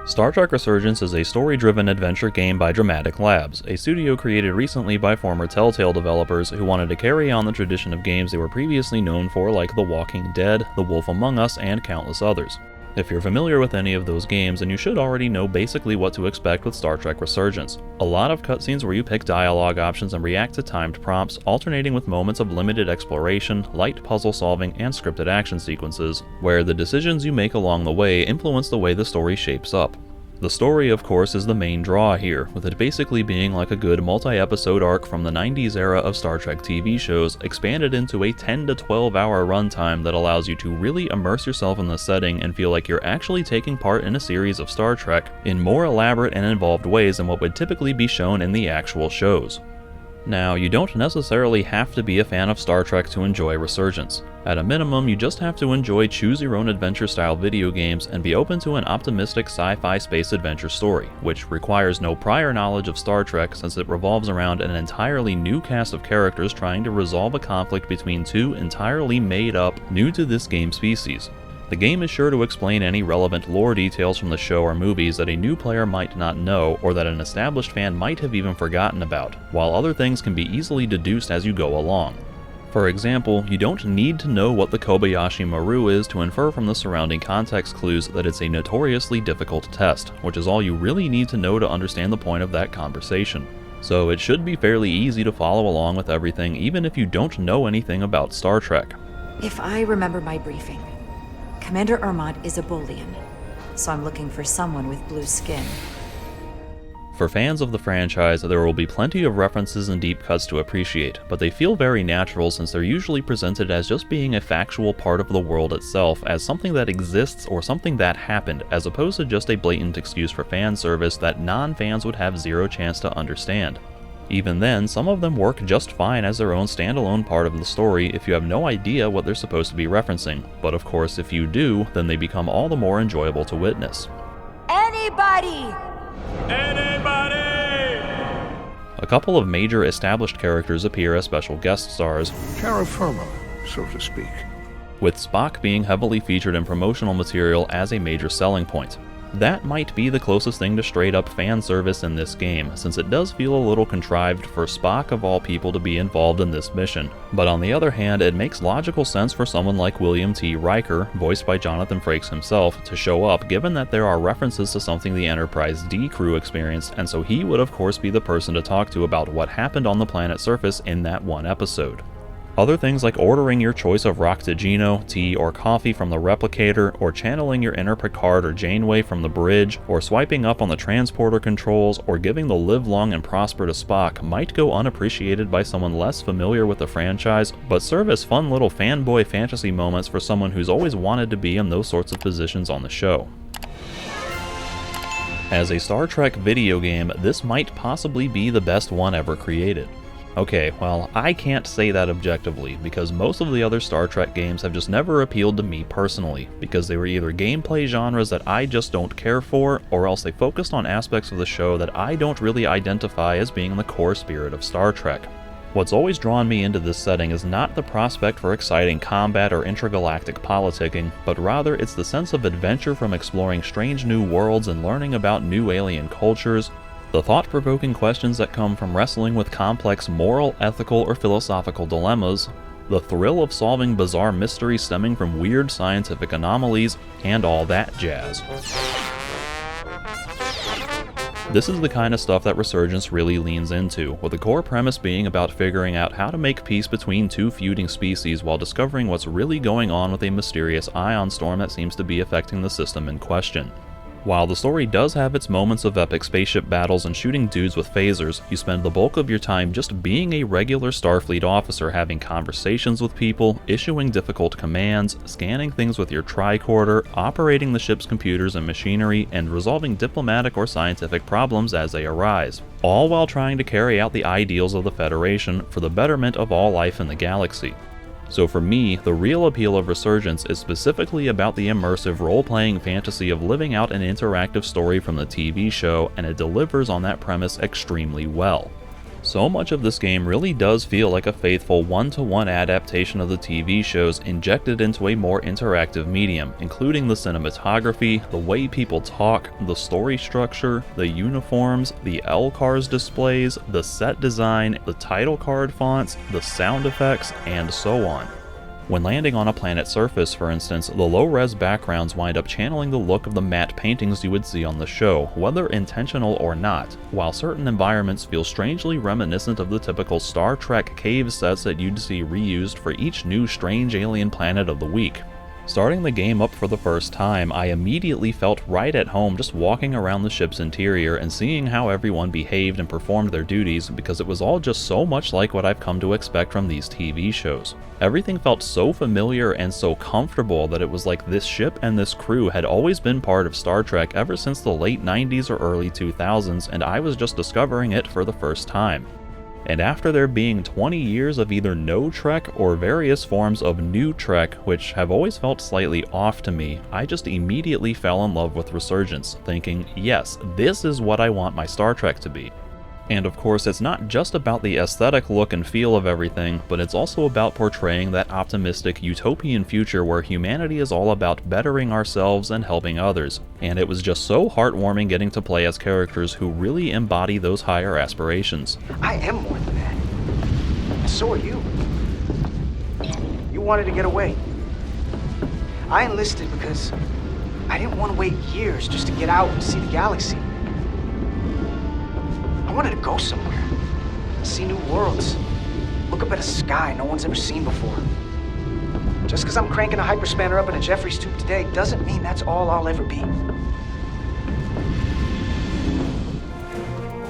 Star Trek Resurgence is a story-driven adventure game by Dramatic Labs, a studio created recently by former Telltale developers who wanted to carry on the tradition of games they were previously known for, like The Walking Dead, The Wolf Among Us, and countless others. If you're familiar with any of those games, then you should already know basically what to expect with Star Trek Resurgence. A lot of cutscenes where you pick dialogue options and react to timed prompts, alternating with moments of limited exploration, light puzzle solving, and scripted action sequences, where the decisions you make along the way influence the way the story shapes up. The story, of course, is the main draw here, with it basically being like a good multi-episode arc from the 90s era of Star Trek TV shows, expanded into a 10 to 12 hour runtime that allows you to really immerse yourself in the setting and feel like you're actually taking part in a series of Star Trek in more elaborate and involved ways than what would typically be shown in the actual shows. Now, you don't necessarily have to be a fan of Star Trek to enjoy Resurgence. At a minimum, you just have to enjoy choose-your-own-adventure style video games and be open to an optimistic sci-fi space adventure story, which requires no prior knowledge of Star Trek since it revolves around an entirely new cast of characters trying to resolve a conflict between two entirely made-up, new-to-this-game species. The game is sure to explain any relevant lore details from the show or movies that a new player might not know or that an established fan might have even forgotten about, while other things can be easily deduced as you go along. For example, you don't need to know what the Kobayashi Maru is to infer from the surrounding context clues that it's a notoriously difficult test, which is all you really need to know to understand the point of that conversation. So it should be fairly easy to follow along with everything even if you don't know anything about Star Trek. If I remember my briefing, Commander Ermont is a Bolian, so I'm looking for someone with blue skin. For fans of the franchise, there will be plenty of references and deep cuts to appreciate, but they feel very natural since they're usually presented as just being a factual part of the world itself, as something that exists or something that happened, as opposed to just a blatant excuse for fan service that non-fans would have zero chance to understand. Even then, some of them work just fine as their own standalone part of the story if you have no idea what they're supposed to be referencing, but of course if you do, then they become all the more enjoyable to witness. Anybody! A couple of major established characters appear as special guest stars, Terra firma, so to speak, with Spock being heavily featured in promotional material as a major selling point. That might be the closest thing to straight-up fan service in this game, since it does feel a little contrived for Spock of all people to be involved in this mission. But on the other hand, it makes logical sense for someone like William T. Riker, voiced by Jonathan Frakes himself, to show up, given that there are references to something the Enterprise D crew experienced, and so he would of course be the person to talk to about what happened on the planet's surface in that one episode. Other things like ordering your choice of Roctagino, tea, or coffee from the replicator, or channeling your inner Picard or Janeway from the bridge, or swiping up on the transporter controls, or giving the live long and prosper to Spock might go unappreciated by someone less familiar with the franchise, but serve as fun little fanboy fantasy moments for someone who's always wanted to be in those sorts of positions on the show. As a Star Trek video game, this might possibly be the best one ever created. Okay, well, I can't say that objectively, because most of the other Star Trek games have just never appealed to me personally, because they were either gameplay genres that I just don't care for, or else they focused on aspects of the show that I don't really identify as being the core spirit of Star Trek. What's always drawn me into this setting is not the prospect for exciting combat or intergalactic politicking, but rather it's the sense of adventure from exploring strange new worlds and learning about new alien cultures, the thought-provoking questions that come from wrestling with complex moral, ethical, or philosophical dilemmas, the thrill of solving bizarre mysteries stemming from weird scientific anomalies, and all that jazz. This is the kind of stuff that Resurgence really leans into, with the core premise being about figuring out how to make peace between two feuding species while discovering what's really going on with a mysterious ion storm that seems to be affecting the system in question. While the story does have its moments of epic spaceship battles and shooting dudes with phasers, you spend the bulk of your time just being a regular Starfleet officer having conversations with people, issuing difficult commands, scanning things with your tricorder, operating the ship's computers and machinery, and resolving diplomatic or scientific problems as they arise, all while trying to carry out the ideals of the Federation for the betterment of all life in the galaxy. So for me, the real appeal of Resurgence is specifically about the immersive role-playing fantasy of living out an interactive story from the TV show, and it delivers on that premise extremely well. So much of this game really does feel like a faithful one-to-one adaptation of the TV shows injected into a more interactive medium, including the cinematography, the way people talk, the story structure, the uniforms, the L-Cars displays, the set design, the title card fonts, the sound effects, and so on. When landing on a planet's surface, for instance, the low-res backgrounds wind up channeling the look of the matte paintings you would see on the show, whether intentional or not, while certain environments feel strangely reminiscent of the typical Star Trek cave sets that you'd see reused for each new strange alien planet of the week. Starting the game up for the first time, I immediately felt right at home just walking around the ship's interior and seeing how everyone behaved and performed their duties, because it was all just so much like what I've come to expect from these TV shows. Everything felt so familiar and so comfortable that it was like this ship and this crew had always been part of Star Trek ever since the late 90s or early 2000s, and I was just discovering it for the first time. And after there being 20 years of either no Trek or various forms of new Trek, which have always felt slightly off to me, I just immediately fell in love with Resurgence, thinking, yes, this is what I want my Star Trek to be. And of course, it's not just about the aesthetic look and feel of everything, but it's also about portraying that optimistic utopian future where humanity is all about bettering ourselves and helping others. And it was just so heartwarming getting to play as characters who really embody those higher aspirations. I am more than that. And so are you. You wanted to get away. I enlisted because I didn't want to wait years just to get out and see the galaxy. I wanted to go somewhere, see new worlds, look up at a sky no one's ever seen before. Just because I'm cranking a hyperspanner up in a Jeffries tube today doesn't mean that's all I'll ever be.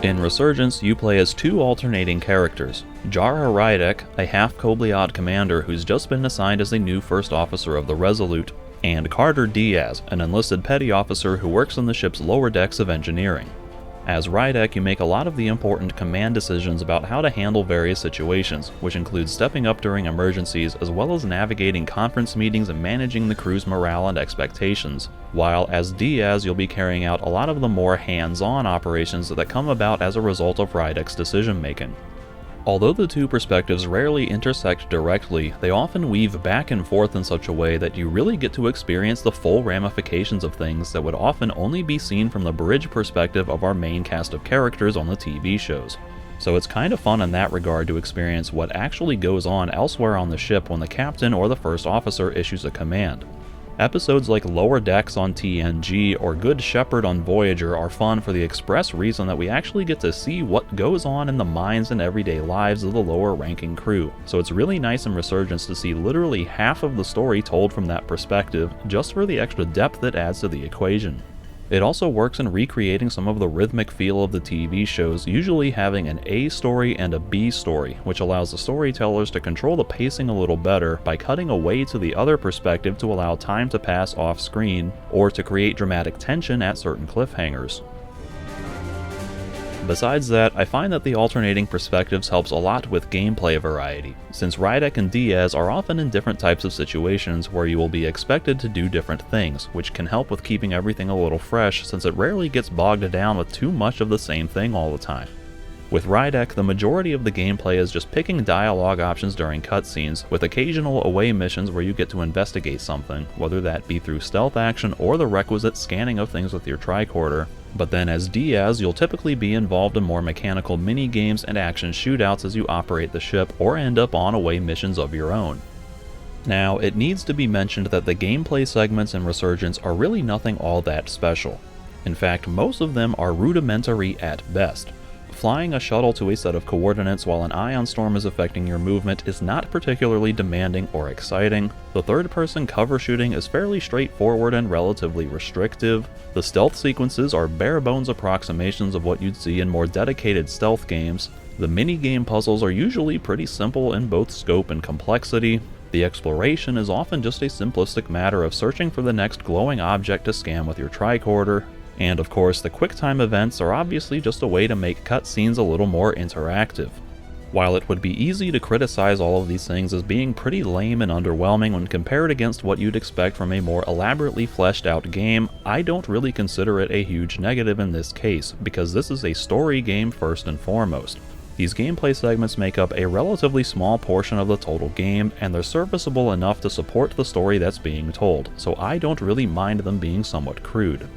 In Resurgence, you play as two alternating characters. Jara Rydek, a half-Kobliad commander who's just been assigned as a new first officer of the Resolute, and Carter Diaz, an enlisted petty officer who works in the ship's lower decks of engineering. As Rydek, you make a lot of the important command decisions about how to handle various situations, which includes stepping up during emergencies as well as navigating conference meetings and managing the crew's morale and expectations, while as Diaz you'll be carrying out a lot of the more hands-on operations that come about as a result of Rydek's decision-making. Although the two perspectives rarely intersect directly, they often weave back and forth in such a way that you really get to experience the full ramifications of things that would often only be seen from the bridge perspective of our main cast of characters on the TV shows. So it's kind of fun in that regard to experience what actually goes on elsewhere on the ship when the captain or the first officer issues a command. Episodes like Lower Decks on TNG or Good Shepherd on Voyager are fun for the express reason that we actually get to see what goes on in the minds and everyday lives of the lower ranking crew, so it's really nice in Resurgence to see literally half of the story told from that perspective, just for the extra depth it adds to the equation. It also works in recreating some of the rhythmic feel of the TV shows, usually having an A story and a B story, which allows the storytellers to control the pacing a little better by cutting away to the other perspective to allow time to pass off screen, or to create dramatic tension at certain cliffhangers. Besides that, I find that the alternating perspectives helps a lot with gameplay variety, since Rydek and Diaz are often in different types of situations where you will be expected to do different things, which can help with keeping everything a little fresh since it rarely gets bogged down with too much of the same thing all the time. With Rydek, the majority of the gameplay is just picking dialogue options during cutscenes, with occasional away missions where you get to investigate something, whether that be through stealth action or the requisite scanning of things with your tricorder. But then as Diaz, you'll typically be involved in more mechanical mini-games and action shootouts as you operate the ship or end up on away missions of your own. Now, it needs to be mentioned that the gameplay segments in Resurgence are really nothing all that special. In fact, most of them are rudimentary at best. Flying a shuttle to a set of coordinates while an ion storm is affecting your movement is not particularly demanding or exciting. The third-person cover shooting is fairly straightforward and relatively restrictive. The stealth sequences are bare-bones approximations of what you'd see in more dedicated stealth games. The mini-game puzzles are usually pretty simple in both scope and complexity. The exploration is often just a simplistic matter of searching for the next glowing object to scan with your tricorder. And of course, the QuickTime events are obviously just a way to make cutscenes a little more interactive. While it would be easy to criticize all of these things as being pretty lame and underwhelming when compared against what you'd expect from a more elaborately fleshed out game, I don't really consider it a huge negative in this case, because this is a story game first and foremost. These gameplay segments make up a relatively small portion of the total game, and they're serviceable enough to support the story that's being told, so I don't really mind them being somewhat crude.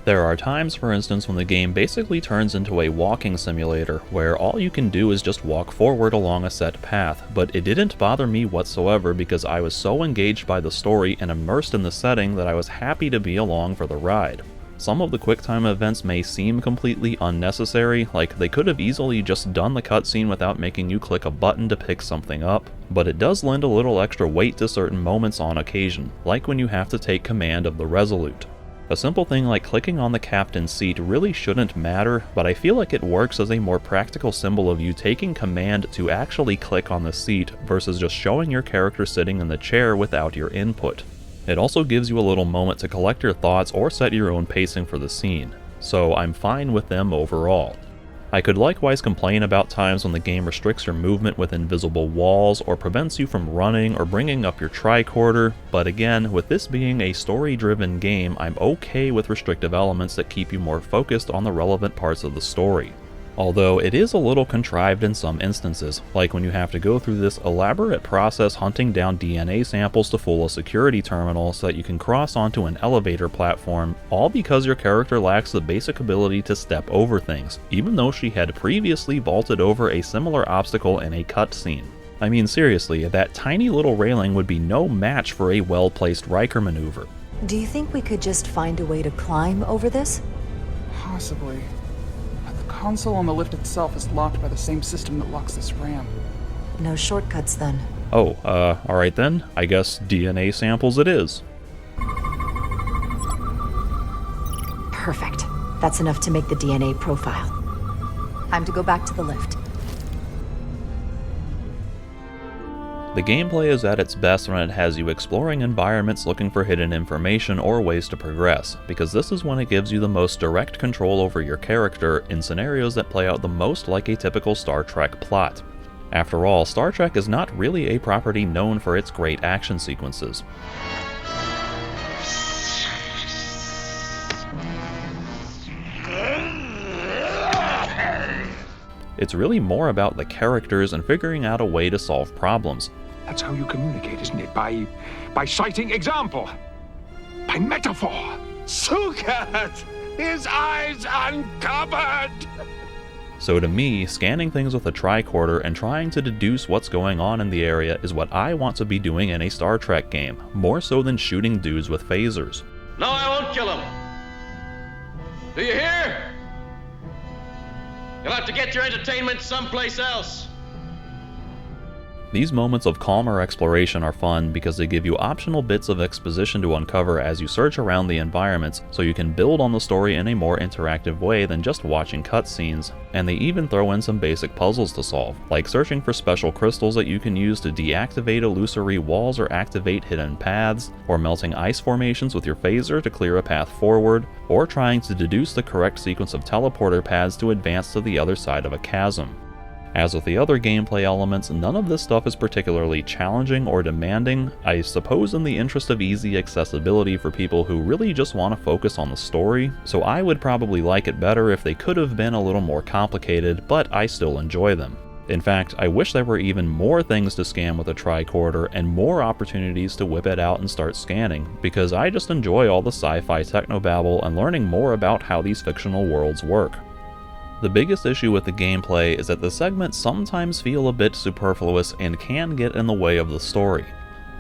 There are times, for instance, when the game basically turns into a walking simulator, where all you can do is just walk forward along a set path, but it didn't bother me whatsoever because I was so engaged by the story and immersed in the setting that I was happy to be along for the ride. Some of the QuickTime events may seem completely unnecessary, like they could have easily just done the cutscene without making you click a button to pick something up, but it does lend a little extra weight to certain moments on occasion, like when you have to take command of the Resolute. A simple thing like clicking on the captain's seat really shouldn't matter, but I feel like it works as a more practical symbol of you taking command to actually click on the seat versus just showing your character sitting in the chair without your input. It also gives you a little moment to collect your thoughts or set your own pacing for the scene, so I'm fine with them overall. I could likewise complain about times when the game restricts your movement with invisible walls or prevents you from running or bringing up your tricorder, but again, with this being a story-driven game, I'm okay with restrictive elements that keep you more focused on the relevant parts of the story. Although it is a little contrived in some instances, like when you have to go through this elaborate process hunting down DNA samples to fool a security terminal so that you can cross onto an elevator platform, all because your character lacks the basic ability to step over things, even though she had previously vaulted over a similar obstacle in a cutscene. I mean seriously, that tiny little railing would be no match for a well-placed Riker maneuver. Do you think we could just find a way to climb over this? Possibly. The console on the lift itself is locked by the same system that locks this RAM. No shortcuts then. Oh, alright then. I guess DNA samples it is. Perfect. That's enough to make the DNA profile. Time to go back to the lift. The gameplay is at its best when it has you exploring environments looking for hidden information or ways to progress, because this is when it gives you the most direct control over your character in scenarios that play out the most like a typical Star Trek plot. After all, Star Trek is not really a property known for its great action sequences. It's really more about the characters and figuring out a way to solve problems. That's how you communicate, isn't it? By citing example. By metaphor. Sukat! His eyes uncovered! So to me, scanning things with a tricorder and trying to deduce what's going on in the area is what I want to be doing in a Star Trek game, more so than shooting dudes with phasers. No, I won't kill him. Do you hear? You'll have to get your entertainment someplace else. These moments of calmer exploration are fun because they give you optional bits of exposition to uncover as you search around the environments, so you can build on the story in a more interactive way than just watching cutscenes, and they even throw in some basic puzzles to solve, like searching for special crystals that you can use to deactivate illusory walls or activate hidden paths, or melting ice formations with your phaser to clear a path forward, or trying to deduce the correct sequence of teleporter paths to advance to the other side of a chasm. As with the other gameplay elements, none of this stuff is particularly challenging or demanding, I suppose in the interest of easy accessibility for people who really just want to focus on the story, so I would probably like it better if they could have been a little more complicated, but I still enjoy them. In fact, I wish there were even more things to scan with a tricorder and more opportunities to whip it out and start scanning, because I just enjoy all the sci-fi technobabble and learning more about how these fictional worlds work. The biggest issue with the gameplay is that the segments sometimes feel a bit superfluous and can get in the way of the story.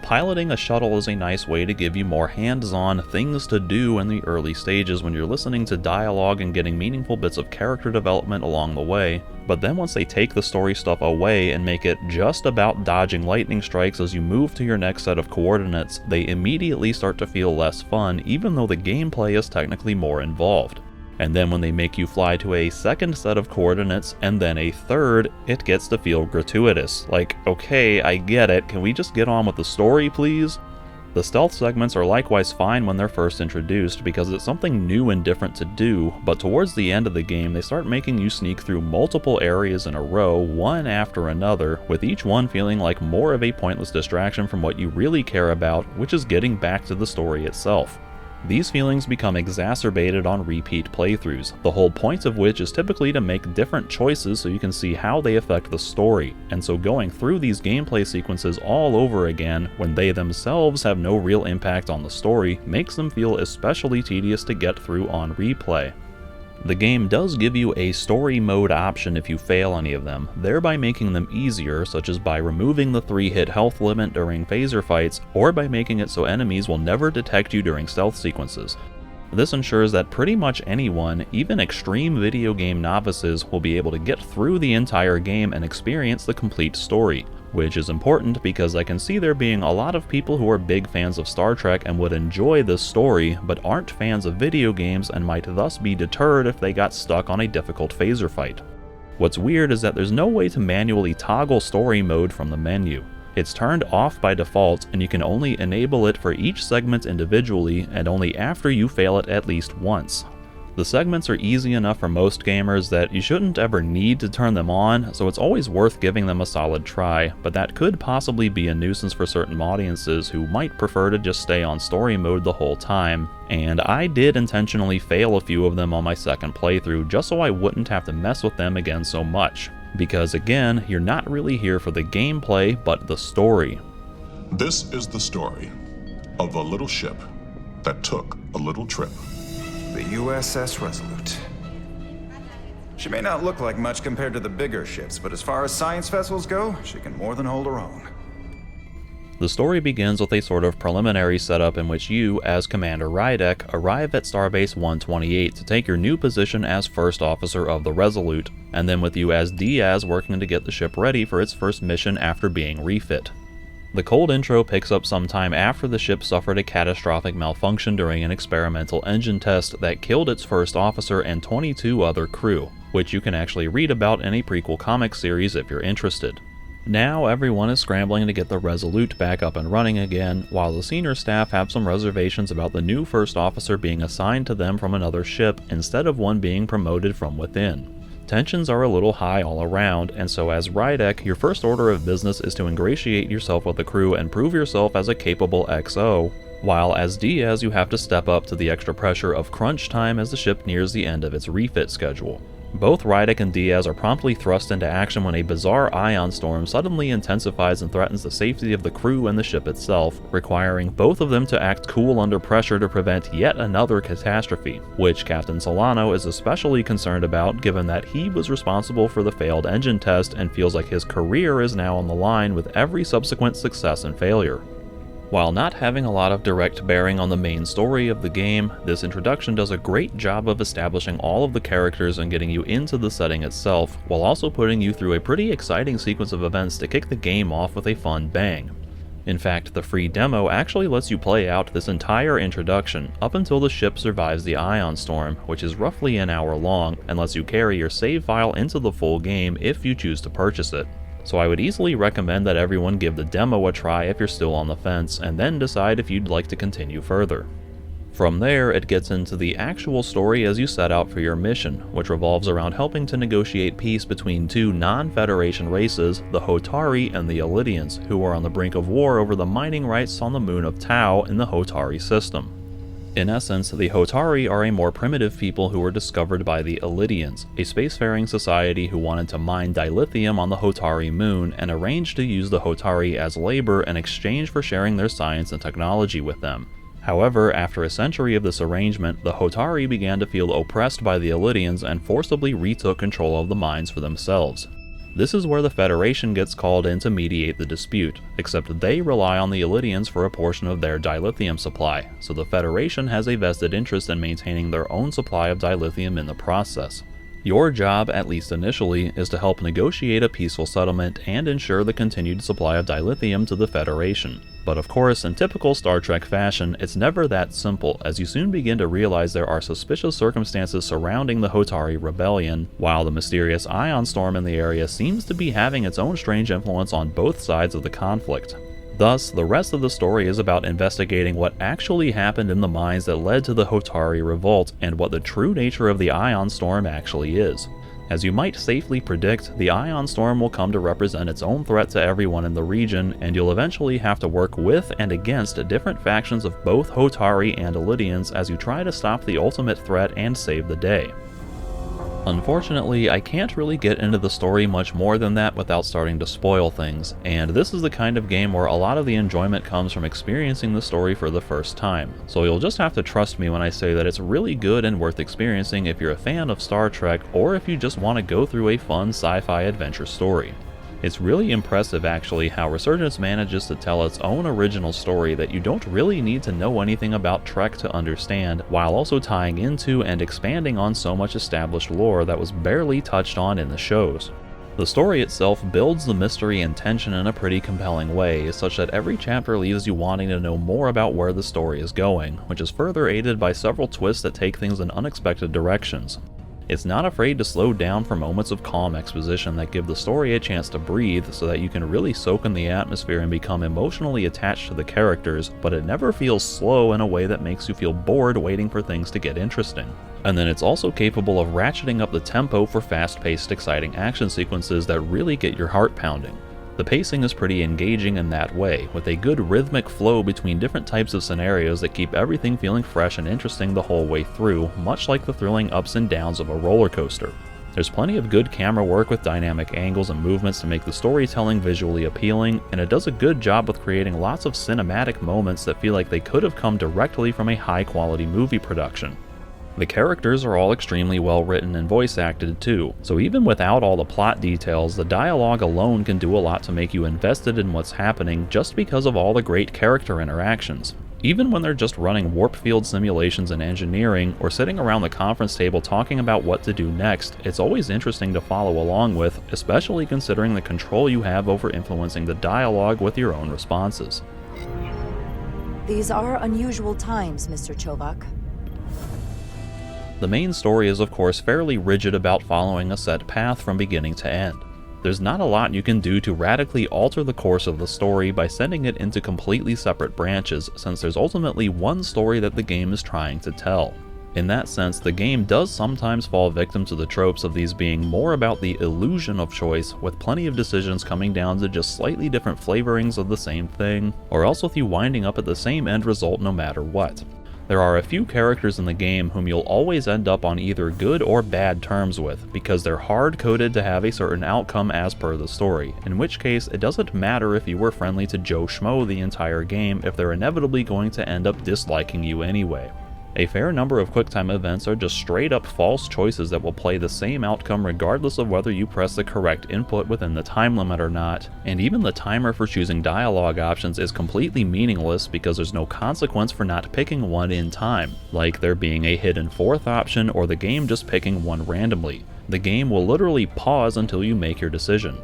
Piloting a shuttle is a nice way to give you more hands-on things to do in the early stages when you're listening to dialogue and getting meaningful bits of character development along the way, but then once they take the story stuff away and make it just about dodging lightning strikes as you move to your next set of coordinates, they immediately start to feel less fun even though the gameplay is technically more involved. And then when they make you fly to a second set of coordinates and then a third, it gets to feel gratuitous. Like, okay, I get it, can we just get on with the story, please? The stealth segments are likewise fine when they're first introduced because it's something new and different to do, but towards the end of the game they start making you sneak through multiple areas in a row, one after another, with each one feeling like more of a pointless distraction from what you really care about, which is getting back to the story itself. These feelings become exacerbated on repeat playthroughs, the whole point of which is typically to make different choices so you can see how they affect the story, and so going through these gameplay sequences all over again when they themselves have no real impact on the story makes them feel especially tedious to get through on replay. The game does give you a story mode option if you fail any of them, thereby making them easier, such as by removing the 3-hit health limit during phaser fights, or by making it so enemies will never detect you during stealth sequences. This ensures that pretty much anyone, even extreme video game novices, will be able to get through the entire game and experience the complete story, which is important because I can see there being a lot of people who are big fans of Star Trek and would enjoy this story, but aren't fans of video games and might thus be deterred if they got stuck on a difficult phaser fight. What's weird is that there's no way to manually toggle story mode from the menu. It's turned off by default, and you can only enable it for each segment individually and only after you fail it at least once. The segments are easy enough for most gamers that you shouldn't ever need to turn them on, so it's always worth giving them a solid try, but that could possibly be a nuisance for certain audiences who might prefer to just stay on story mode the whole time, and I did intentionally fail a few of them on my second playthrough just so I wouldn't have to mess with them again so much. Because again, you're not really here for the gameplay, but the story. This is the story of a little ship that took a little trip. The USS Resolute. She may not look like much compared to the bigger ships, but as far as science vessels go, she can more than hold her own. The story begins with a sort of preliminary setup in which you, as Commander Rydek, arrive at Starbase 128 to take your new position as First Officer of the Resolute, and then with you as Diaz working to get the ship ready for its first mission after being refit. The cold intro picks up sometime after the ship suffered a catastrophic malfunction during an experimental engine test that killed its first officer and 22 other crew, which you can actually read about in a prequel comic series if you're interested. Now everyone is scrambling to get the Resolute back up and running again, while the senior staff have some reservations about the new first officer being assigned to them from another ship instead of one being promoted from within. Tensions are a little high all around, and so as Rydek, your first order of business is to ingratiate yourself with the crew and prove yourself as a capable XO, while as Diaz you have to step up to the extra pressure of crunch time as the ship nears the end of its refit schedule. Both Rydek and Diaz are promptly thrust into action when a bizarre ion storm suddenly intensifies and threatens the safety of the crew and the ship itself, requiring both of them to act cool under pressure to prevent yet another catastrophe, which Captain Solano is especially concerned about given that he was responsible for the failed engine test and feels like his career is now on the line with every subsequent success and failure. While not having a lot of direct bearing on the main story of the game, this introduction does a great job of establishing all of the characters and getting you into the setting itself, while also putting you through a pretty exciting sequence of events to kick the game off with a fun bang. In fact, the free demo actually lets you play out this entire introduction up until the ship survives the ion storm, which is roughly an hour long, and lets you carry your save file into the full game if you choose to purchase it. So I would easily recommend that everyone give the demo a try if you're still on the fence, and then decide if you'd like to continue further. From there, it gets into the actual story as you set out for your mission, which revolves around helping to negotiate peace between two non-Federation races, the Hotari and the Elydians, who are on the brink of war over the mining rights on the moon of Tau in the Hotari system. In essence, the Hotari are a more primitive people who were discovered by the Elydians, a spacefaring society who wanted to mine dilithium on the Hotari moon and arranged to use the Hotari as labor in exchange for sharing their science and technology with them. However, after a century of this arrangement, the Hotari began to feel oppressed by the Elydians and forcibly retook control of the mines for themselves. This is where the Federation gets called in to mediate the dispute, except they rely on the Elydians for a portion of their dilithium supply, so the Federation has a vested interest in maintaining their own supply of dilithium in the process. Your job, at least initially, is to help negotiate a peaceful settlement and ensure the continued supply of dilithium to the Federation. But of course, in typical Star Trek fashion, it's never that simple, as you soon begin to realize there are suspicious circumstances surrounding the Hotari rebellion, while the mysterious ion storm in the area seems to be having its own strange influence on both sides of the conflict. Thus, the rest of the story is about investigating what actually happened in the mines that led to the Hotari revolt and what the true nature of the ion storm actually is. As you might safely predict, the Ion Storm will come to represent its own threat to everyone in the region, and you'll eventually have to work with and against different factions of both Hotari and Elydians as you try to stop the ultimate threat and save the day. Unfortunately, I can't really get into the story much more than that without starting to spoil things, and this is the kind of game where a lot of the enjoyment comes from experiencing the story for the first time, so you'll just have to trust me when I say that it's really good and worth experiencing if you're a fan of Star Trek or if you just want to go through a fun sci-fi adventure story. It's really impressive actually how Resurgence manages to tell its own original story that you don't really need to know anything about Trek to understand, while also tying into and expanding on so much established lore that was barely touched on in the shows. The story itself builds the mystery and tension in a pretty compelling way, such that every chapter leaves you wanting to know more about where the story is going, which is further aided by several twists that take things in unexpected directions. It's not afraid to slow down for moments of calm exposition that give the story a chance to breathe so that you can really soak in the atmosphere and become emotionally attached to the characters, but it never feels slow in a way that makes you feel bored waiting for things to get interesting. And then it's also capable of ratcheting up the tempo for fast-paced, exciting action sequences that really get your heart pounding. The pacing is pretty engaging in that way, with a good rhythmic flow between different types of scenarios that keep everything feeling fresh and interesting the whole way through, much like the thrilling ups and downs of a roller coaster. There's plenty of good camera work with dynamic angles and movements to make the storytelling visually appealing, and it does a good job with creating lots of cinematic moments that feel like they could have come directly from a high-quality movie production. The characters are all extremely well written and voice acted too, so even without all the plot details, the dialogue alone can do a lot to make you invested in what's happening just because of all the great character interactions. Even when they're just running warp field simulations and engineering, or sitting around the conference table talking about what to do next, it's always interesting to follow along with, especially considering the control you have over influencing the dialogue with your own responses. These are unusual times, Mr. Chovak. The main story is of course fairly rigid about following a set path from beginning to end. There's not a lot you can do to radically alter the course of the story by sending it into completely separate branches, since there's ultimately one story that the game is trying to tell. In that sense, the game does sometimes fall victim to the tropes of these being more about the illusion of choice, with plenty of decisions coming down to just slightly different flavorings of the same thing, or else with you winding up at the same end result no matter what. There are a few characters in the game whom you'll always end up on either good or bad terms with, because they're hard-coded to have a certain outcome as per the story, in which case it doesn't matter if you were friendly to Joe Schmo the entire game if they're inevitably going to end up disliking you anyway. A fair number of QuickTime events are just straight-up false choices that will play the same outcome regardless of whether you press the correct input within the time limit or not, and even the timer for choosing dialogue options is completely meaningless because there's no consequence for not picking one in time, like there being a hidden fourth option or the game just picking one randomly. The game will literally pause until you make your decision.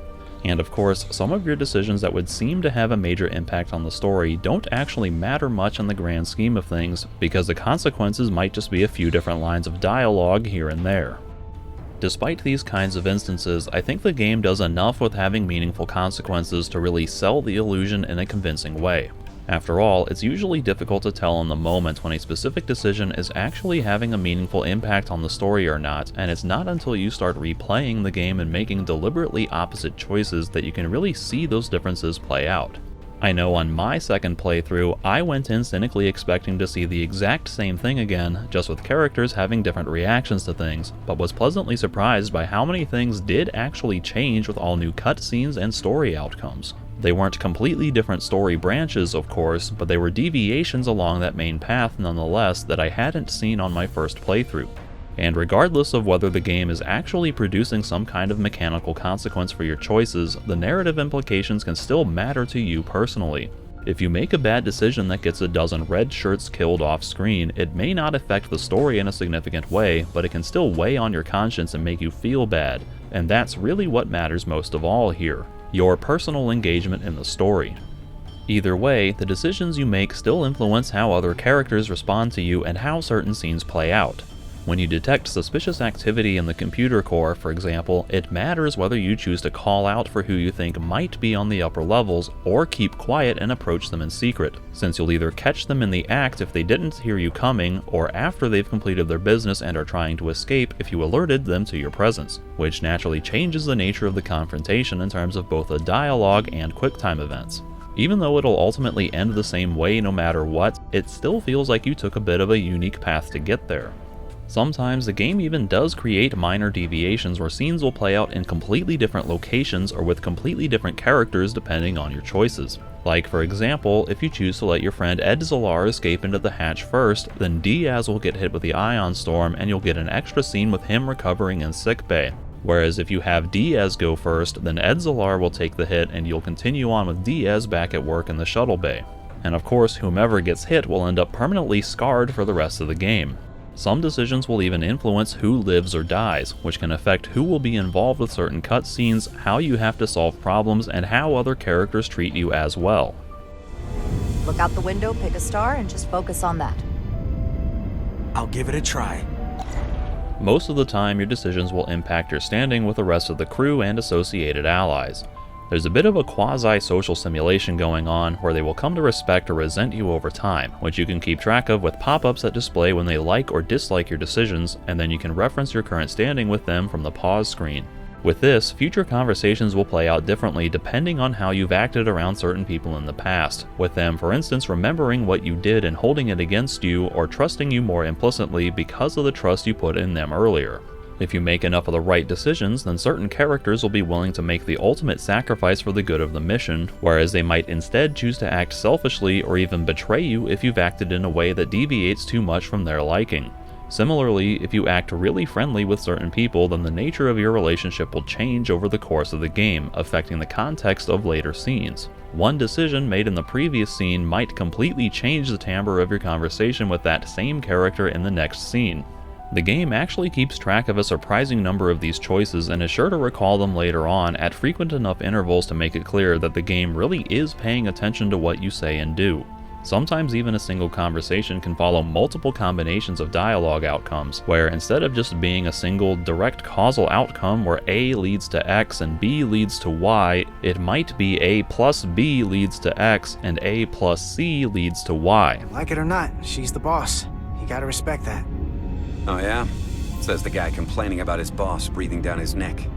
And of course, some of your decisions that would seem to have a major impact on the story don't actually matter much in the grand scheme of things, because the consequences might just be a few different lines of dialogue here and there. Despite these kinds of instances, I think the game does enough with having meaningful consequences to really sell the illusion in a convincing way. After all, it's usually difficult to tell in the moment when a specific decision is actually having a meaningful impact on the story or not, and it's not until you start replaying the game and making deliberately opposite choices that you can really see those differences play out. I know on my second playthrough, I went in cynically expecting to see the exact same thing again, just with characters having different reactions to things, but was pleasantly surprised by how many things did actually change with all new cutscenes and story outcomes. They weren't completely different story branches, of course, but they were deviations along that main path nonetheless that I hadn't seen on my first playthrough. And regardless of whether the game is actually producing some kind of mechanical consequence for your choices, the narrative implications can still matter to you personally. If you make a bad decision that gets a dozen red shirts killed off screen, it may not affect the story in a significant way, but it can still weigh on your conscience and make you feel bad, and that's really what matters most of all here. Your personal engagement in the story. Either way, the decisions you make still influence how other characters respond to you and how certain scenes play out. When you detect suspicious activity in the computer core, for example, it matters whether you choose to call out for who you think might be on the upper levels, or keep quiet and approach them in secret, since you'll either catch them in the act if they didn't hear you coming, or after they've completed their business and are trying to escape if you alerted them to your presence, which naturally changes the nature of the confrontation in terms of both the dialogue and QuickTime events. Even though it'll ultimately end the same way no matter what, it still feels like you took a bit of a unique path to get there. Sometimes the game even does create minor deviations where scenes will play out in completely different locations or with completely different characters depending on your choices. Like, for example, if you choose to let your friend Ed Zalar escape into the hatch first, then Diaz will get hit with the ion storm and you'll get an extra scene with him recovering in sickbay. Whereas if you have Diaz go first, then Ed Zalar will take the hit and you'll continue on with Diaz back at work in the shuttle bay. And of course, whomever gets hit will end up permanently scarred for the rest of the game. Some decisions will even influence who lives or dies, which can affect who will be involved with certain cutscenes, how you have to solve problems, and how other characters treat you as well. Look out the window, pick a star, and just focus on that. I'll give it a try. Most of the time, your decisions will impact your standing with the rest of the crew and associated allies. There's a bit of a quasi-social simulation going on where they will come to respect or resent you over time, which you can keep track of with pop-ups that display when they like or dislike your decisions, and then you can reference your current standing with them from the pause screen. With this, future conversations will play out differently depending on how you've acted around certain people in the past, with them, for instance, remembering what you did and holding it against you, or trusting you more implicitly because of the trust you put in them earlier. If you make enough of the right decisions, then certain characters will be willing to make the ultimate sacrifice for the good of the mission, whereas they might instead choose to act selfishly or even betray you if you've acted in a way that deviates too much from their liking. Similarly, if you act really friendly with certain people, then the nature of your relationship will change over the course of the game, affecting the context of later scenes. One decision made in the previous scene might completely change the timbre of your conversation with that same character in the next scene. The game actually keeps track of a surprising number of these choices and is sure to recall them later on at frequent enough intervals to make it clear that the game really is paying attention to what you say and do. Sometimes even a single conversation can follow multiple combinations of dialogue outcomes, where instead of just being a single direct causal outcome where A leads to X and B leads to Y, it might be A plus B leads to X and A plus C leads to Y. Like it or not, she's the boss. You gotta respect that. Oh yeah? Says the guy complaining about his boss breathing down his neck.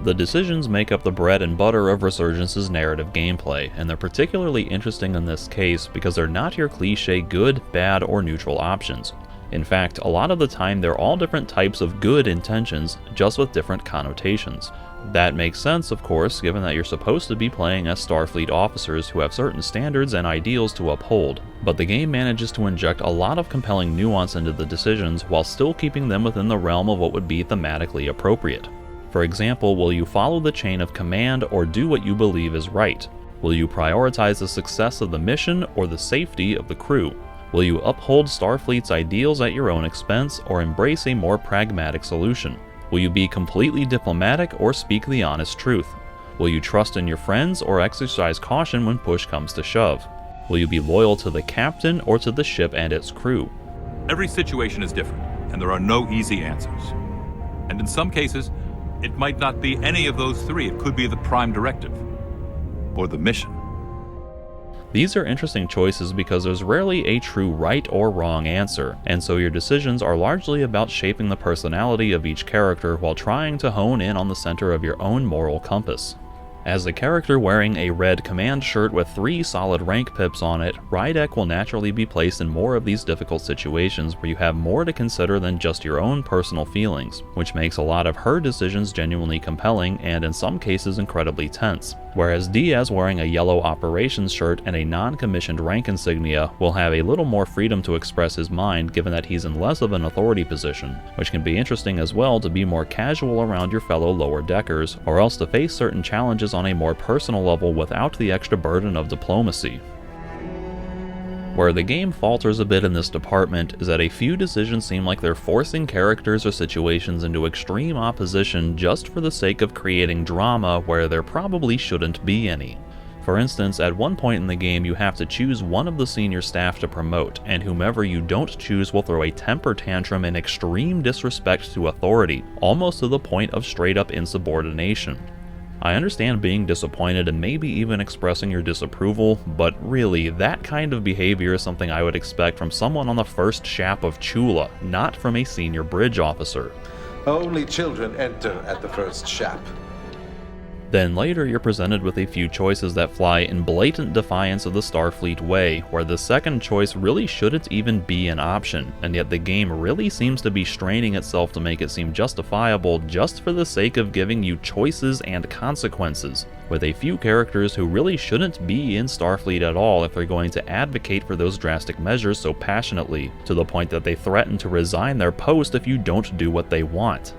The decisions make up the bread and butter of Resurgence's narrative gameplay, and they're particularly interesting in this case because they're not your cliché good, bad, or neutral options. In fact, a lot of the time they're all different types of good intentions, just with different connotations. That makes sense, of course, given that you're supposed to be playing as Starfleet officers who have certain standards and ideals to uphold, but the game manages to inject a lot of compelling nuance into the decisions while still keeping them within the realm of what would be thematically appropriate. For example, will you follow the chain of command or do what you believe is right? Will you prioritize the success of the mission or the safety of the crew? Will you uphold Starfleet's ideals at your own expense or embrace a more pragmatic solution? Will you be completely diplomatic or speak the honest truth? Will you trust in your friends or exercise caution when push comes to shove? Will you be loyal to the captain or to the ship and its crew? Every situation is different, and there are no easy answers. And in some cases, it might not be any of those three. It could be the prime directive, or the mission. These are interesting choices because there's rarely a true right or wrong answer, and so your decisions are largely about shaping the personality of each character while trying to hone in on the center of your own moral compass. As a character wearing a red command shirt with 3 solid rank pips on it, Rydek will naturally be placed in more of these difficult situations where you have more to consider than just your own personal feelings, which makes a lot of her decisions genuinely compelling and in some cases incredibly tense. Whereas Diaz wearing a yellow operations shirt and a non-commissioned rank insignia will have a little more freedom to express his mind given that he's in less of an authority position, which can be interesting as well to be more casual around your fellow lower deckers, or else to face certain challenges on a more personal level without the extra burden of diplomacy. Where the game falters a bit in this department is that a few decisions seem like they're forcing characters or situations into extreme opposition just for the sake of creating drama where there probably shouldn't be any. For instance, at one point in the game you have to choose one of the senior staff to promote, and whomever you don't choose will throw a temper tantrum in extreme disrespect to authority, almost to the point of straight up insubordination. I understand being disappointed and maybe even expressing your disapproval, but really, that kind of behavior is something I would expect from someone on the first shap of Chula, not from a senior bridge officer. Only children enter at the first shap. Then later you're presented with a few choices that fly in blatant defiance of the Starfleet way, where the second choice really shouldn't even be an option, and yet the game really seems to be straining itself to make it seem justifiable just for the sake of giving you choices and consequences, with a few characters who really shouldn't be in Starfleet at all if they're going to advocate for those drastic measures so passionately, to the point that they threaten to resign their post if you don't do what they want.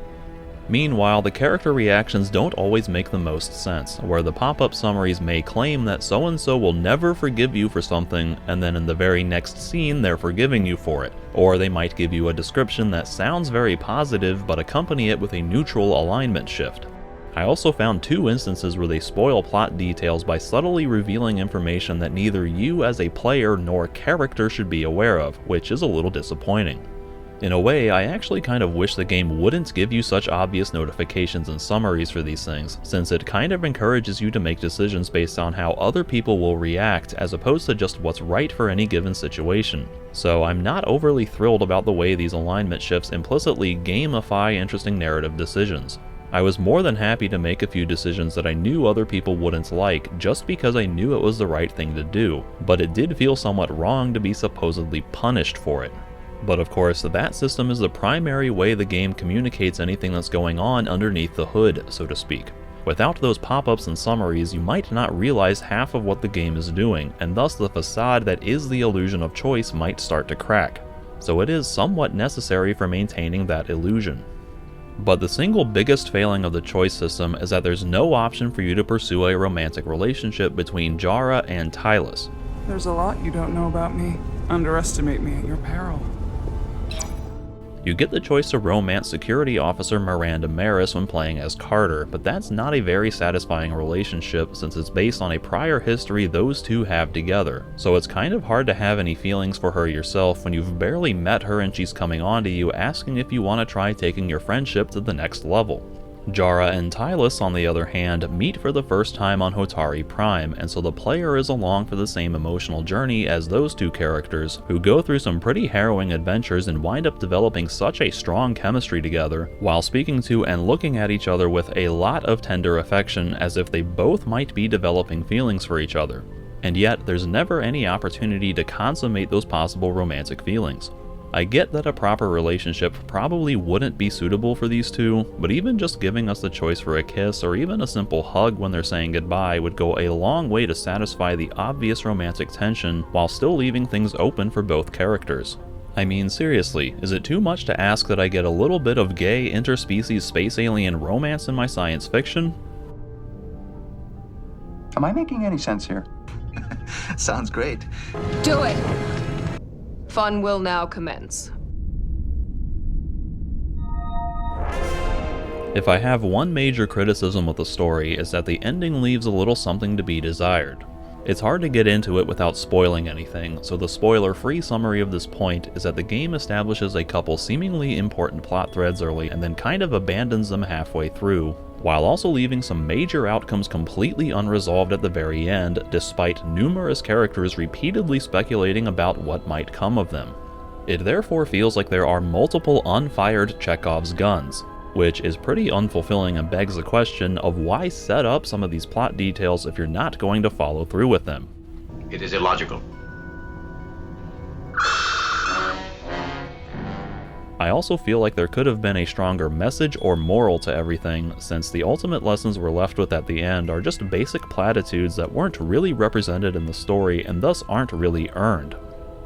Meanwhile, the character reactions don't always make the most sense, where the pop-up summaries may claim that so-and-so will never forgive you for something, and then in the very next scene they're forgiving you for it. Or they might give you a description that sounds very positive, but accompany it with a neutral alignment shift. I also found 2 instances where they spoil plot details by subtly revealing information that neither you as a player nor character should be aware of, which is a little disappointing. In a way, I actually kind of wish the game wouldn't give you such obvious notifications and summaries for these things, since it kind of encourages you to make decisions based on how other people will react as opposed to just what's right for any given situation. So I'm not overly thrilled about the way these alignment shifts implicitly gamify interesting narrative decisions. I was more than happy to make a few decisions that I knew other people wouldn't like just because I knew it was the right thing to do, but it did feel somewhat wrong to be supposedly punished for it. But of course, that system is the primary way the game communicates anything that's going on underneath the hood, so to speak. Without those pop-ups and summaries, you might not realize half of what the game is doing, and thus the facade that is the illusion of choice might start to crack. So it is somewhat necessary for maintaining that illusion. But the single biggest failing of the choice system is that there's no option for you to pursue a romantic relationship between Jara and Tylus. There's a lot you don't know about me. Underestimate me at your peril. You get the choice to romance security officer Miranda Maris when playing as Carter, but that's not a very satisfying relationship since it's based on a prior history those two have together, so it's kind of hard to have any feelings for her yourself when you've barely met her and she's coming on to you asking if you want to try taking your friendship to the next level. Jara and Tylus, on the other hand, meet for the first time on Hotari Prime, and so the player is along for the same emotional journey as those two characters, who go through some pretty harrowing adventures and wind up developing such a strong chemistry together, while speaking to and looking at each other with a lot of tender affection as if they both might be developing feelings for each other. And yet, there's never any opportunity to consummate those possible romantic feelings. I get that a proper relationship probably wouldn't be suitable for these two, but even just giving us the choice for a kiss or even a simple hug when they're saying goodbye would go a long way to satisfy the obvious romantic tension while still leaving things open for both characters. I mean, seriously, is it too much to ask that I get a little bit of gay interspecies space alien romance in my science fiction? Am I making any sense here? Sounds great. Do it! Fun will now commence. If I have one major criticism of the story, is that the ending leaves a little something to be desired. It's hard to get into it without spoiling anything, so the spoiler-free summary of this point is that the game establishes a couple seemingly important plot threads early and then kind of abandons them halfway through, while also leaving some major outcomes completely unresolved at the very end, despite numerous characters repeatedly speculating about what might come of them. It therefore feels like there are multiple unfired Chekhov's guns, which is pretty unfulfilling and begs the question of why set up some of these plot details if you're not going to follow through with them. It is illogical. I also feel like there could have been a stronger message or moral to everything, since the ultimate lessons we're left with at the end are just basic platitudes that weren't really represented in the story and thus aren't really earned.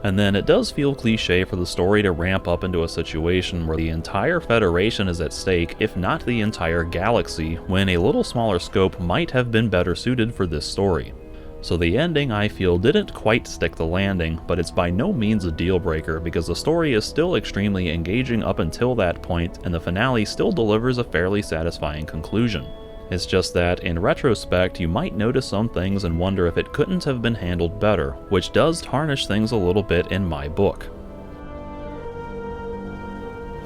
And then it does feel cliche for the story to ramp up into a situation where the entire Federation is at stake, if not the entire galaxy, when a little smaller scope might have been better suited for this story. So the ending, I feel, didn't quite stick the landing, but it's by no means a deal breaker because the story is still extremely engaging up until that point, and the finale still delivers a fairly satisfying conclusion. It's just that, in retrospect, you might notice some things and wonder if it couldn't have been handled better, which does tarnish things a little bit in my book.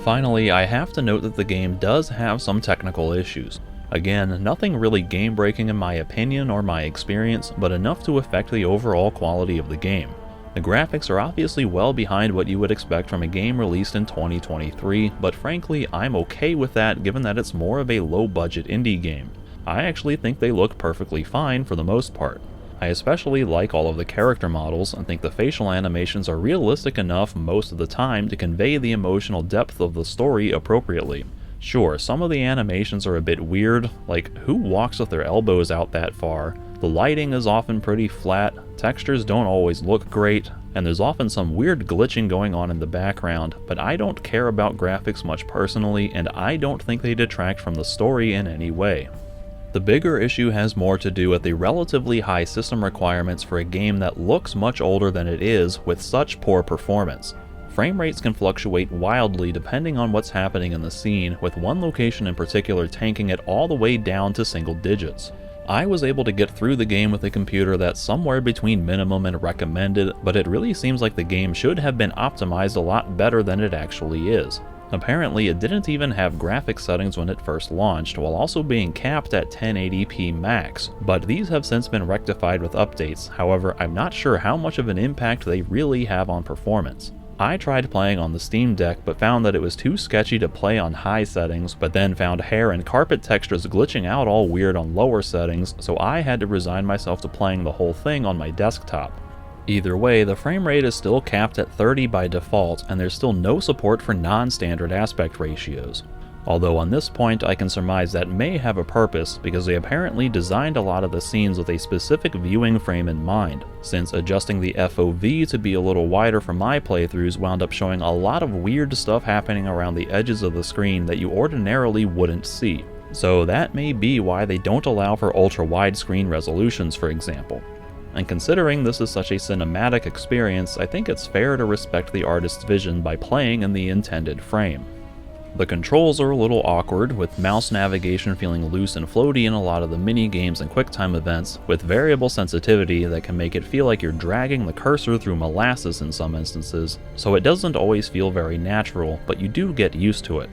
Finally, I have to note that the game does have some technical issues. Again, nothing really game-breaking in my opinion or my experience, but enough to affect the overall quality of the game. The graphics are obviously well behind what you would expect from a game released in 2023, but frankly, I'm okay with that given that it's more of a low-budget indie game. I actually think they look perfectly fine for the most part. I especially like all of the character models and think the facial animations are realistic enough most of the time to convey the emotional depth of the story appropriately. Sure, some of the animations are a bit weird, like who walks with their elbows out that far? The lighting is often pretty flat, textures don't always look great, and there's often some weird glitching going on in the background, but I don't care about graphics much personally, and I don't think they detract from the story in any way. The bigger issue has more to do with the relatively high system requirements for a game that looks much older than it is with such poor performance. Frame rates can fluctuate wildly depending on what's happening in the scene, with one location in particular tanking it all the way down to single digits. I was able to get through the game with a computer that's somewhere between minimum and recommended, but it really seems like the game should have been optimized a lot better than it actually is. Apparently, it didn't even have graphics settings when it first launched, while also being capped at 1080p max, but these have since been rectified with updates. However, I'm not sure how much of an impact they really have on performance. I tried playing on the Steam Deck, but found that it was too sketchy to play on high settings, but then found hair and carpet textures glitching out all weird on lower settings, so I had to resign myself to playing the whole thing on my desktop. Either way, the frame rate is still capped at 30 by default, and there's still no support for non-standard aspect ratios. Although on this point I can surmise that may have a purpose, because they apparently designed a lot of the scenes with a specific viewing frame in mind, since adjusting the FOV to be a little wider for my playthroughs wound up showing a lot of weird stuff happening around the edges of the screen that you ordinarily wouldn't see. So that may be why they don't allow for ultra-wide screen resolutions, for example. And considering this is such a cinematic experience, I think it's fair to respect the artist's vision by playing in the intended frame. The controls are a little awkward, with mouse navigation feeling loose and floaty in a lot of the mini-games and QuickTime events, with variable sensitivity that can make it feel like you're dragging the cursor through molasses in some instances, so it doesn't always feel very natural, but you do get used to it.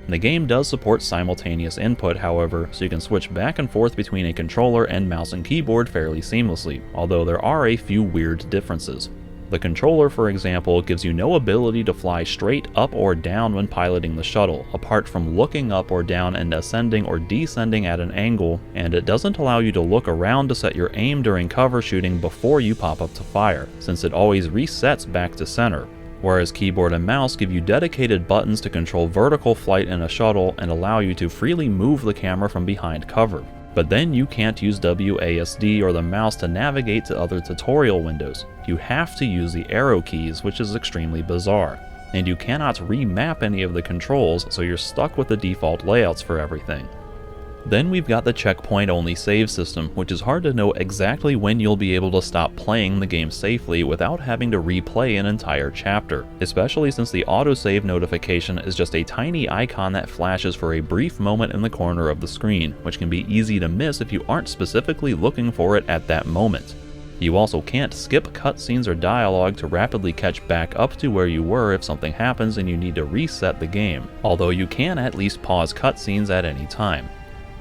The game does support simultaneous input, however, so you can switch back and forth between a controller and mouse and keyboard fairly seamlessly, although there are a few weird differences. The controller, for example, gives you no ability to fly straight up or down when piloting the shuttle, apart from looking up or down and ascending or descending at an angle, and it doesn't allow you to look around to set your aim during cover shooting before you pop up to fire, since it always resets back to center. Whereas keyboard and mouse give you dedicated buttons to control vertical flight in a shuttle and allow you to freely move the camera from behind cover. But then you can't use WASD or the mouse to navigate to other tutorial windows. You have to use the arrow keys, which is extremely bizarre. And you cannot remap any of the controls, so you're stuck with the default layouts for everything. Then we've got the checkpoint-only save system, which is hard to know exactly when you'll be able to stop playing the game safely without having to replay an entire chapter, especially since the autosave notification is just a tiny icon that flashes for a brief moment in the corner of the screen, which can be easy to miss if you aren't specifically looking for it at that moment. You also can't skip cutscenes or dialogue to rapidly catch back up to where you were if something happens and you need to reset the game, although you can at least pause cutscenes at any time.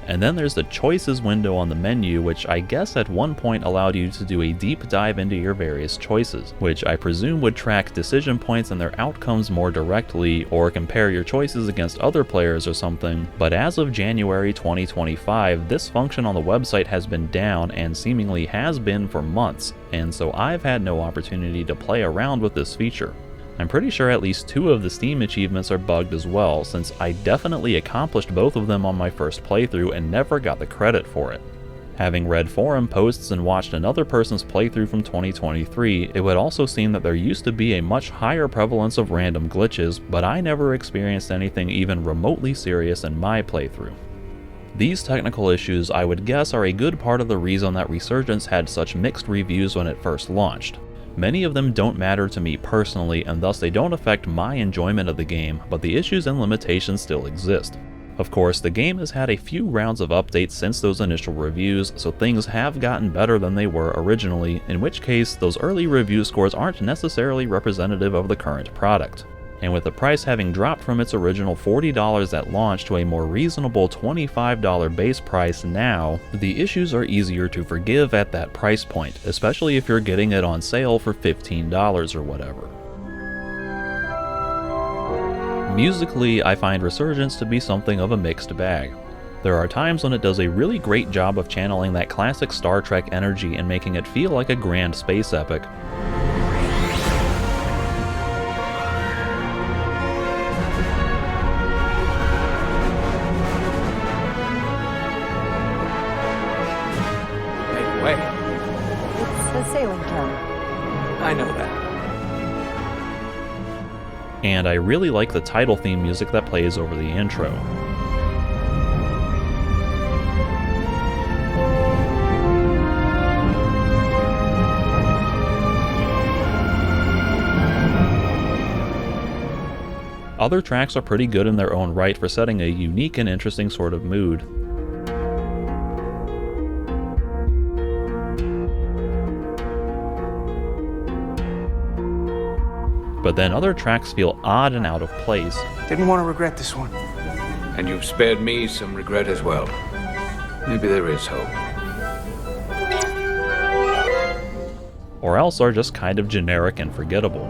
And then there's the choices window on the menu, which I guess at one point allowed you to do a deep dive into your various choices, which I presume would track decision points and their outcomes more directly, or compare your choices against other players or something, but as of January 2025, this function on the website has been down and seemingly has been for months, and so I've had no opportunity to play around with this feature. I'm pretty sure at least 2 of the Steam achievements are bugged as well, since I definitely accomplished both of them on my first playthrough and never got the credit for it. Having read forum posts and watched another person's playthrough from 2023, it would also seem that there used to be a much higher prevalence of random glitches, but I never experienced anything even remotely serious in my playthrough. These technical issues, I would guess, are a good part of the reason that Resurgence had such mixed reviews when it first launched. Many of them don't matter to me personally, and thus they don't affect my enjoyment of the game, but the issues and limitations still exist. Of course, the game has had a few rounds of updates since those initial reviews, so things have gotten better than they were originally, in which case those early review scores aren't necessarily representative of the current product. And with the price having dropped from its original $40 at launch to a more reasonable $25 base price now, the issues are easier to forgive at that price point, especially if you're getting it on sale for $15 or whatever. Musically, I find Resurgence to be something of a mixed bag. There are times when it does a really great job of channeling that classic Star Trek energy and making it feel like a grand space epic. It's a sailing term. I know that. And I really like the title theme music that plays over the intro. Other tracks are pretty good in their own right for setting a unique and interesting sort of mood. But then other tracks feel odd and out of place. Didn't want to regret this one. And you've spared me some regret as well. Maybe there is hope. Or else are just kind of generic and forgettable.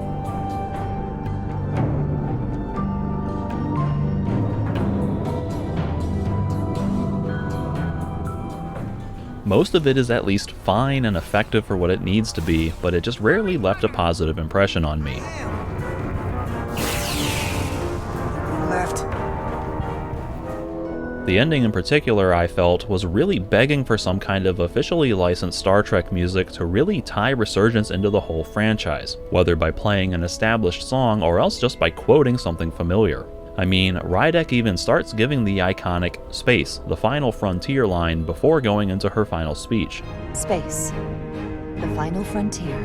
Most of it is at least fine and effective for what it needs to be, but it just rarely left a positive impression on me. Left. The ending in particular, I felt, was really begging for some kind of officially licensed Star Trek music to really tie Resurgence into the whole franchise, whether by playing an established song or else just by quoting something familiar. I mean, Rydek even starts giving the iconic "Space, the final frontier" line before going into her final speech. Space, the final frontier.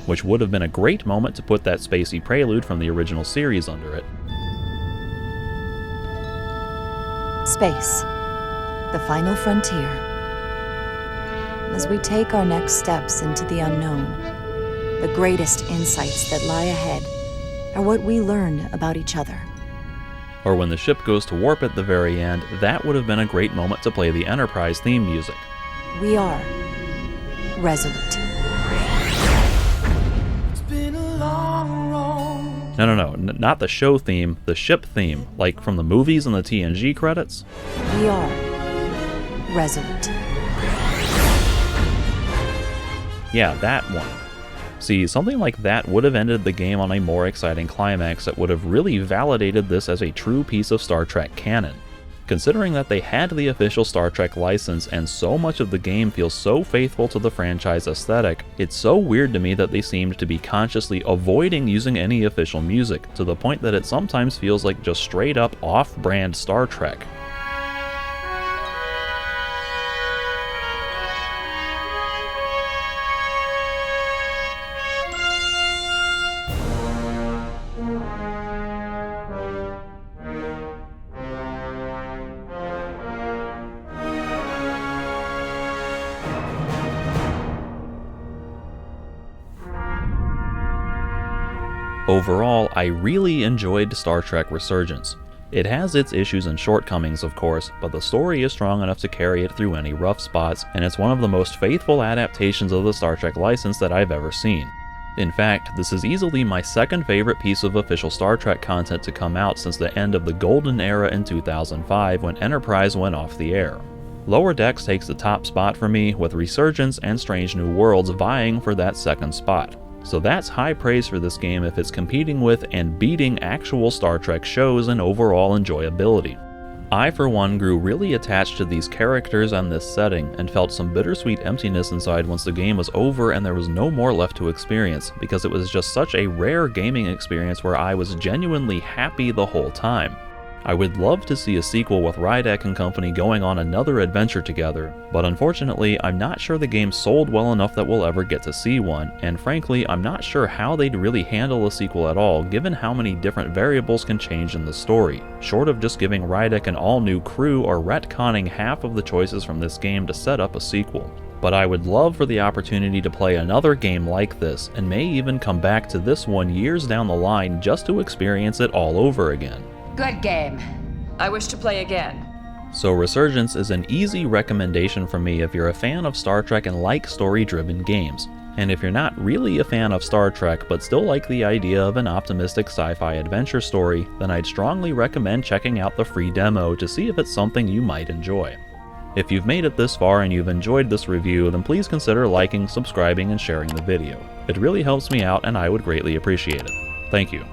Which would have been a great moment to put that spacey prelude from the original series under it. Space, the final frontier. As we take our next steps into the unknown, the greatest insights that lie ahead are what we learn about each other. Or when the ship goes to warp at the very end, that would have been a great moment to play the Enterprise theme music. We are resolute. It's been a long road. No, not the show theme, the ship theme, like from the movies and the TNG credits. We are resolute. Yeah, that one. See, something like that would have ended the game on a more exciting climax that would have really validated this as a true piece of Star Trek canon. Considering that they had the official Star Trek license and so much of the game feels so faithful to the franchise aesthetic, it's so weird to me that they seemed to be consciously avoiding using any official music, to the point that it sometimes feels like just straight up off-brand Star Trek. Overall, I really enjoyed Star Trek Resurgence. It has its issues and shortcomings, of course, but the story is strong enough to carry it through any rough spots, and it's one of the most faithful adaptations of the Star Trek license that I've ever seen. In fact, this is easily my second favorite piece of official Star Trek content to come out since the end of the Golden Era in 2005 when Enterprise went off the air. Lower Decks takes the top spot for me, with Resurgence and Strange New Worlds vying for that second spot. So that's high praise for this game if it's competing with and beating actual Star Trek shows in overall enjoyability. I, for one, grew really attached to these characters and this setting, and felt some bittersweet emptiness inside once the game was over and there was no more left to experience, because it was just such a rare gaming experience where I was genuinely happy the whole time. I would love to see a sequel with Rydek and company going on another adventure together, but unfortunately I'm not sure the game sold well enough that we'll ever get to see one, and frankly I'm not sure how they'd really handle a sequel at all given how many different variables can change in the story, short of just giving Rydek an all-new crew or retconning half of the choices from this game to set up a sequel. But I would love for the opportunity to play another game like this, and may even come back to this one years down the line just to experience it all over again. Good game. I wish to play again. So Resurgence is an easy recommendation from me if you're a fan of Star Trek and like story-driven games. And if you're not really a fan of Star Trek but still like the idea of an optimistic sci-fi adventure story, then I'd strongly recommend checking out the free demo to see if it's something you might enjoy. If you've made it this far and you've enjoyed this review, then please consider liking, subscribing, and sharing the video. It really helps me out and I would greatly appreciate it. Thank you.